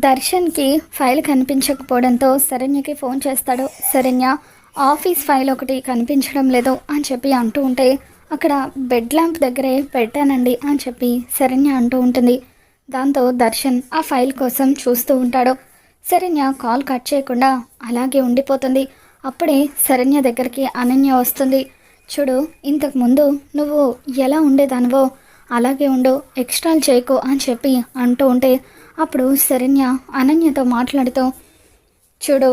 దర్శన్కి file కనిపించకపోవడంతో శరణ్యకి phone చేస్తాడు. Saranya, office file ఒకటి కనిపించడం లేదు అని చెప్పి అంటూ ఉంటే, అక్కడ బెడ్ ల్యాంప్ దగ్గరే పెట్టానండి అని చెప్పి శరణ్య అంటూ ఉంటుంది. దాంతో దర్శన్ ఆ ఫైల్ కోసం చూస్తూ ఉంటాడు. శరణ్య కాల్ కట్ చేయకుండా అలాగే ఉండిపోతుంది. అప్పుడే శరణ్య దగ్గరికి అనన్య వస్తుంది. చూడు, ఇంతకుముందు నువ్వు ఎలా ఉండేదానివో అలాగే ఉండు, ఎక్స్ట్రాలు చేయకు అని చెప్పి అంటూ ఉంటే, అప్పుడు శరణ్య అనన్యతో మాట్లాడుతూ, చూడు,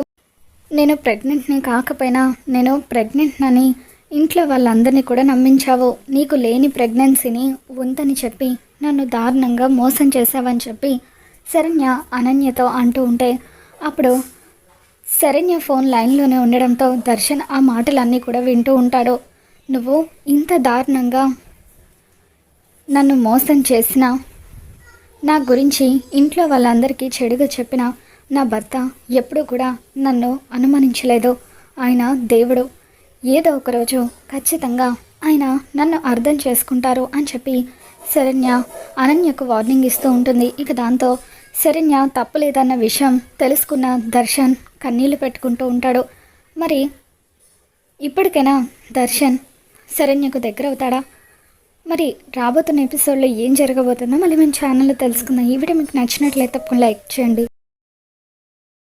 నేను ప్రెగ్నెంట్ని కాకపోయినా నేను ప్రెగ్నెంట్నని ఇంట్లో వాళ్ళందరినీ కూడా నమ్మించావు. నీకు లేని ప్రెగ్నెన్సీని ఉందని చెప్పి నన్ను దారుణంగా మోసం చేశావని చెప్పి శరణ్య అనన్యతో అంటూ ఉంటే, అప్పుడు శరణ్య ఫోన్ లైన్లోనే ఉండడంతో దర్శన్ ఆ మాటలన్నీ కూడా వింటూ ఉంటాడు. నువ్వు ఇంత దారుణంగా నన్ను మోసం చేసినా, నా గురించి ఇంట్లో వాళ్ళందరికీ చెడుగా చెప్పిన నా భర్త ఎప్పుడూ కూడా నన్ను అనుమానించలేదు. ఆయన దేవుడు, ఏదో ఒకరోజు ఖచ్చితంగా ఆయన నన్ను అర్థం చేసుకుంటారు అని చెప్పి శరణ్య అనన్యకు వార్నింగ్ ఇస్తూ ఉంటుంది. ఇక దాంతో శరణ్య తప్పులేదన్న విషయం తెలుసుకున్న దర్శన్ కన్నీళ్లు పెట్టుకుంటూ ఉంటాడు. మరి ఇప్పటికైనా దర్శన్ శరణ్యకు దగ్గర అవుతాడా? మరి రాబోతున్న ఎపిసోడ్లో ఏం జరగబోతుందో మళ్ళీ మేము ఛానల్లో తెలుసుకుందాం. ఈ వీడియో మీకు నచ్చినట్లయితే తప్పకుండా లైక్ చేయండి.